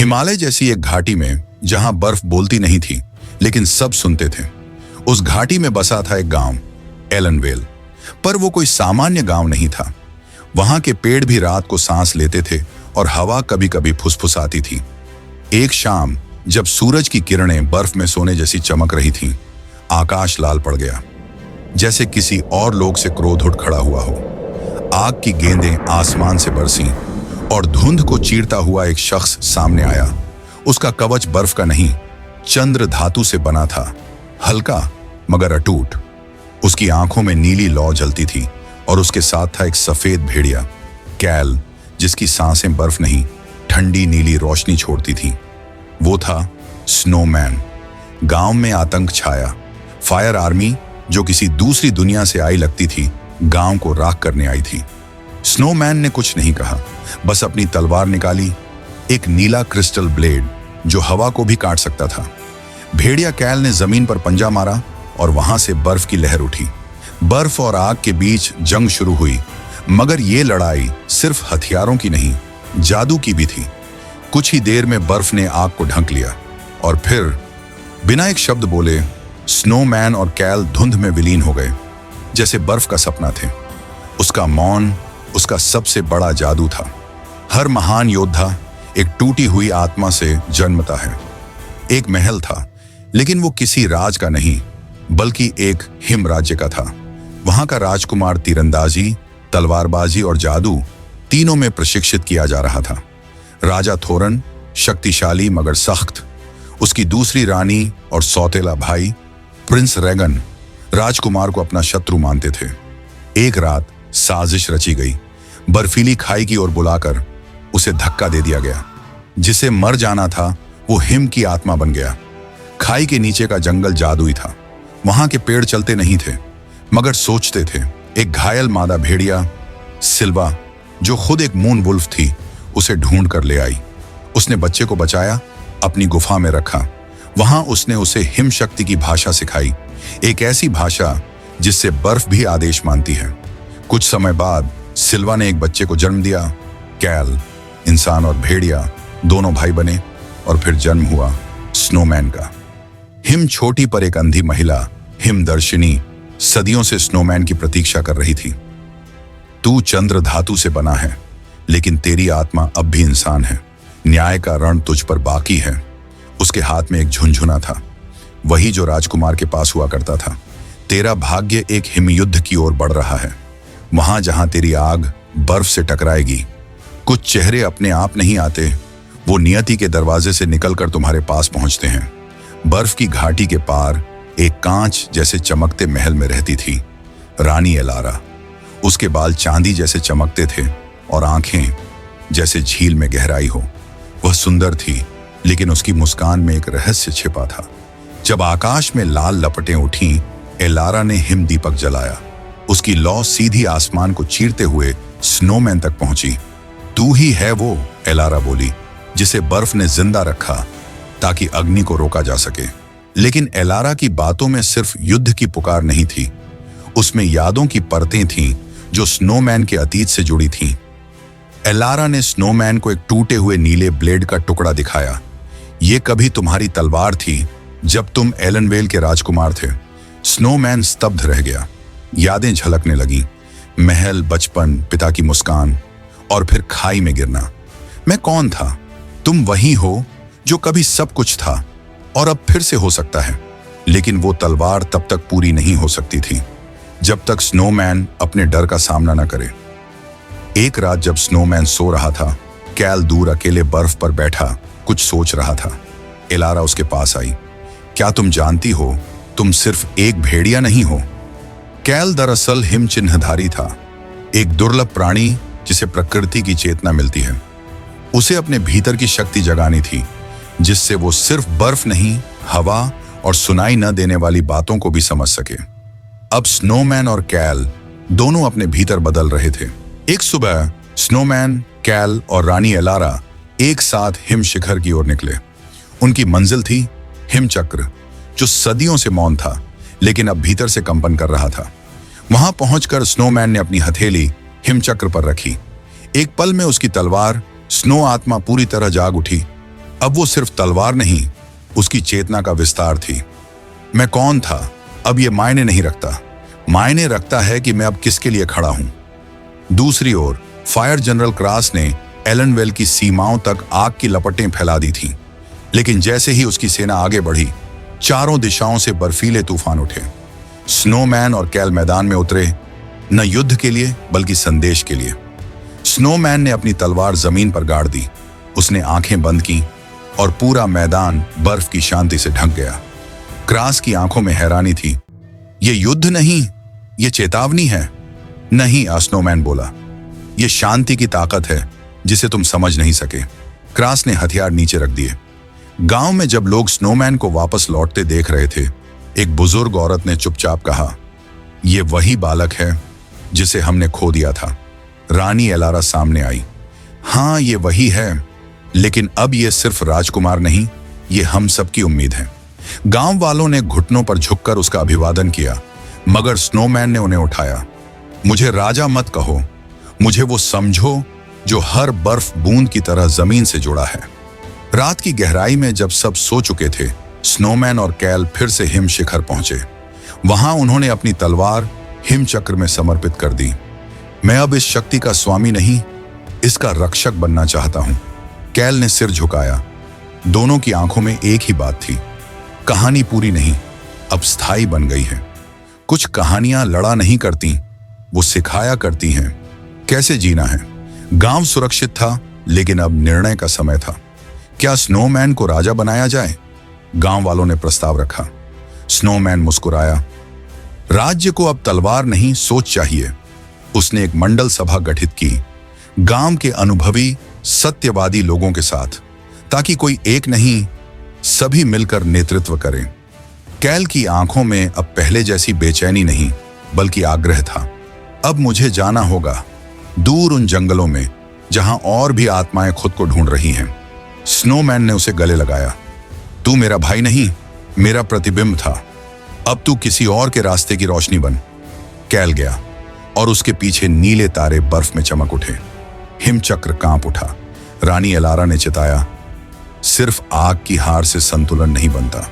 हिमालय जैसी एक घाटी में जहां बर्फ बोलती नहीं थी लेकिन सब सुनते थे, उस घाटी में बसा था एक गांव, एलनवेल। पर वो कोई सामान्य गांव नहीं था। वहां के पेड़ भी रात को सांस लेते थे और हवा कभी कभी फुसफुसाती थी। एक शाम जब सूरज की किरणें बर्फ में सोने जैसी चमक रही थीं, आकाश लाल पड़ गया, जैसे किसी और लोग से क्रोध उठ खड़ा हुआ हो। आग की गेंदें आसमान से बरसीं और धुंध को चीरता हुआ एक शख्स सामने आया। उसका कवच बर्फ का नहीं, चंद्र धातु से बना था, हल्का मगर अटूट। उसकी आंखों में नीली लौ जलती थी और उसके साथ था एक सफेद भेड़िया, कैल, जिसकी सांसें बर्फ नहीं, ठंडी नीली रोशनी छोड़ती थीं। वो था स्नोमैन। गांव में आतंक छाया। फायर आर्मी, जो किसी दूसरी दुनिया से आई लगती थी, गांव को राख करने आई थी। स्नोमैन ने कुछ नहीं कहा, बस अपनी तलवार निकाली, एक नीला क्रिस्टल ब्लेड जो हवा को भी काट सकता था। भेड़िया कैल ने जमीन पर पंजा मारा और वहां से बर्फ की लहर उठी। बर्फ और आग के बीच जंग शुरू हुई, मगर ये लड़ाई सिर्फ हथियारों की नहीं, जादू की भी थी। कुछ ही देर में बर्फ ने आग को ढक लिया और फिर बिना एक शब्द बोले स्नोमैन और कैल धुंध में विलीन हो गए, जैसे बर्फ का सपना थे। उसका मौन उसका सबसे बड़ा जादू था। हर महान योद्धा एक टूटी हुई आत्मा से जन्मता है। एक महल था, लेकिन वो किसी राज का नहीं, बल्कि एक हिम राज्य का था। वहां का राजकुमार तीरंदाजी, तलवारबाजी और जादू तीनों में प्रशिक्षित किया जा रहा था। राजा थोरन शक्तिशाली मगर सख्त, उसकी दूसरी रानी और सौतेला भाई प्रिंस रेगन राजकुमार को अपना शत्रु मानते थे। एक रात साजिश रची गई। बर्फीली खाई की ओर बुलाकर उसे धक्का दे दिया गया। जिसे मर जाना था वो हिम की आत्मा बन गया। खाई के नीचे का जंगल जादुई था। वहां के पेड़ चलते नहीं थे मगर सोचते थे। एक घायल मादा भेड़िया सिल्वा, जो खुद एक मून वुल्फ थी, उसे ढूंढ कर ले आई। उसने बच्चे को बचाया, अपनी गुफा में रखा। वहां उसने उसे हिम शक्ति की भाषा सिखाई, एक ऐसी भाषा जिससे बर्फ भी आदेश मानती है। कुछ समय बाद सिल्वा ने एक बच्चे को जन्म दिया। कैल, इंसान और भेड़िया दोनों भाई बने और फिर जन्म हुआ स्नोमैन का। हिम छोटी पर एक अंधी महिला, हिमदर्शिनी, सदियों से स्नोमैन की प्रतीक्षा कर रही थी। तू चंद्र धातु से बना है, लेकिन तेरी आत्मा अब भी इंसान है। न्याय का रण तुझ पर बाकी है। उसके हाथ में एक झुनझुना था, वही जो राजकुमार के पास हुआ करता था। तेरा भाग्य एक हिमयुद्ध की ओर बढ़ रहा है, वहां जहां तेरी आग बर्फ से टकराएगी। कुछ चेहरे अपने आप नहीं आते, वो नियति के दरवाजे से निकलकर तुम्हारे पास पहुंचते हैं। बर्फ की घाटी के पार एक कांच जैसे चमकते महल में रहती थी रानी एलारा। उसके बाल चांदी जैसे चमकते थे और आंखें जैसे झील में गहराई हो। वह सुंदर थी, लेकिन उसकी मुस्कान में एक रहस्य छिपा था। जब आकाश में लाल लपटें उठीं, एलारा ने हिम दीपक जलाया। उसकी लौ सीधी आसमान को चीरते हुए स्नोमैन तक पहुंची। तू ही है वो, एलारा बोली, जिसे बर्फ ने जिंदा रखा ताकि अग्नि को रोका जा सके। लेकिन एलारा की बातों में सिर्फ युद्ध की पुकार नहीं थी, उसमें यादों की परतें थीं जो स्नोमैन के अतीत से जुड़ी थीं। एलारा ने स्नोमैन को एक टूटे हुए नीले ब्लेड का टुकड़ा दिखाया। ये कभी तुम्हारी तलवार थी जब तुम एलनवेल के राजकुमार थे। स्नोमैन स्तब्ध रह गया। यादें झलकने लगीं, महल, बचपन, पिता की मुस्कान और फिर खाई में गिरना। मैं कौन था? तुम वही हो जो कभी सब कुछ था और अब फिर से हो सकता है। लेकिन वो तलवार तब तक पूरी नहीं हो सकती थी जब तक स्नोमैन अपने डर का सामना न करे। एक रात जब स्नोमैन सो रहा था, कैल दूर अकेले बर्फ पर बैठा कुछ सोच रहा था। एलारा उसके पास आई। क्या तुम जानती हो, तुम सिर्फ एक भेड़िया नहीं हो। कैल दरअसल हिम चिन्हधारी था, एक दुर्लभ प्राणी जिसे प्रकृति की चेतना मिलती है। उसे अपने भीतर की शक्ति जगानी थी, जिससे वो सिर्फ बर्फ नहीं, हवा और सुनाई न देने वाली बातों को भी समझ सके। अब स्नोमैन और कैल दोनों अपने भीतर बदल रहे थे। एक सुबह स्नोमैन, कैल और रानी एलारा एक साथ हिम शिखर की ओर निकले। उनकी मंजिल थी हिमचक्र, जो सदियों से मौन था लेकिन अब भीतर से कंपन कर रहा था। वहां पहुंचकर स्नोमैन ने अपनी हथेली हिमचक्र पर रखी। एक पल में उसकी तलवार स्नो आत्मा पूरी तरह जाग उठी। अब वो सिर्फ तलवार नहीं, उसकी चेतना का विस्तार थी। मैं कौन था अब ये मायने नहीं रखता, मायने रखता है कि मैं अब किसके लिए खड़ा हूं। दूसरी ओर फायर जनरल क्रास ने एलनवेल की सीमाओं तक आग की लपटें फैला दी थीं, लेकिन जैसे ही उसकी सेना आगे बढ़ी, चारों दिशाओं से बर्फीले तूफान उठे। स्नोमैन और कैल मैदान में उतरे, न युद्ध के लिए बल्कि संदेश के लिए। स्नोमैन ने अपनी तलवार जमीन पर गाड़ दी, उसने आंखें बंद की और पूरा मैदान बर्फ की शांति से ढक गया। क्रास की आंखों में हैरानी थी। ये युद्ध नहीं, ये चेतावनी है। नहीं, स्नोमैन बोला, ये शांति की ताकत है जिसे तुम समझ नहीं सके। क्रास ने हथियार नीचे रख दिए। गांव में जब लोग स्नोमैन को वापस लौटते देख रहे थे, एक बुजुर्ग औरत ने चुपचाप कहा, ये वही बालक है जिसे हमने खो दिया था। रानी एलारा सामने आई। हाँ, ये वही है, लेकिन अब ये सिर्फ राजकुमार नहीं, ये हम सबकी उम्मीद है। गांव वालों ने घुटनों पर झुककर उसका अभिवादन किया, मगर स्नोमैन ने उन्हें उठाया। मुझे राजा मत कहो, मुझे वो समझो जो हर बर्फ बूंद की तरह जमीन से जुड़ा है। रात की गहराई में जब सब सो चुके थे, स्नोमैन और कैल फिर से हिम शिखर पहुंचे। वहां उन्होंने अपनी तलवार हिम चक्र में समर्पित कर दी। मैं अब इस शक्ति का स्वामी नहीं, इसका रक्षक बनना चाहता हूं। कैल ने सिर झुकाया। दोनों की आंखों में एक ही बात थी, कहानी पूरी नहीं, अब स्थायी बन गई है। कुछ कहानियां लड़ा नहीं करती, वो सिखाया करती हैं कैसे जीना है। गांव सुरक्षित था, लेकिन अब निर्णय का समय था। क्या स्नोमैन को राजा बनाया जाए? गांव वालों ने प्रस्ताव रखा। स्नोमैन मुस्कुराया। राज्य को अब तलवार नहीं, सोच चाहिए। उसने एक मंडल सभा गठित की, गांव के अनुभवी सत्यवादी लोगों के साथ, ताकि कोई एक नहीं, सभी मिलकर नेतृत्व करें। कैल की आंखों में अब पहले जैसी बेचैनी नहीं, बल्कि आग्रह था। अब मुझे जाना होगा, दूर उन जंगलों में जहां और भी आत्माएं खुद को ढूंढ रही हैं। स्नोमैन ने उसे गले लगाया। तू मेरा भाई नहीं, मेरा प्रतिबिंब था। अब तू किसी और के रास्ते की रोशनी बन। कैल गया और उसके पीछे नीले तारे बर्फ में चमक उठे। हिमचक्र कांप उठा। रानी एलारा ने चिताया, सिर्फ आग की हार से संतुलन नहीं बनता।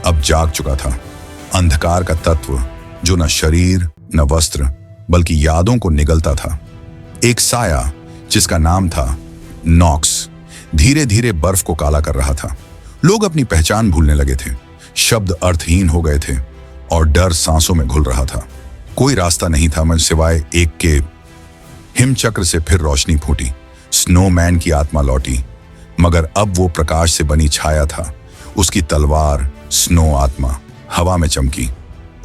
अब जाग चुका था अंधकार का तत्व, जो न शरीर न वस्त्र बल्कि यादों को निगलता था। एक साया जिसका नाम था नॉक्स धीरे धीरे बर्फ को काला कर रहा था। लोग अपनी पहचान भूलने लगे थे, शब्द अर्थहीन हो गए थे और डर सांसों में घुल रहा था। कोई रास्ता नहीं था मन सिवाय एक के। हिमचक्र से फिर रोशनी फूटी। स्नोमैन की आत्मा लौटी, मगर अब वो प्रकाश से बनी छाया था। उसकी तलवार स्नो आत्मा हवा में चमकी।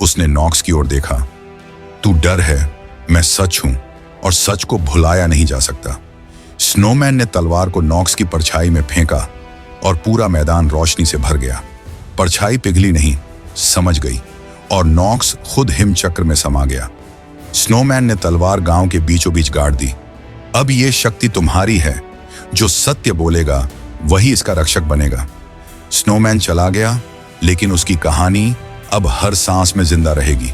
उसने नॉक्स की ओर देखा। तू डर है, मैं सच हूं और सच को भुलाया नहीं जा सकता। स्नोमैन ने तलवार को नॉक्स की परछाई में फेंका और पूरा मैदान रोशनी से भर गया। परछाई पिघली नहीं, समझ गई और नॉक्स खुद हिमचक्र में समा गया। स्नोमैन ने तलवार गांव के बीचों बीच गाड़ दी। अब ये शक्ति तुम्हारी है, जो सत्य बोलेगा वही इसका रक्षक बनेगा। स्नोमैन चला गया, लेकिन उसकी कहानी अब हर सांस में जिंदा रहेगी।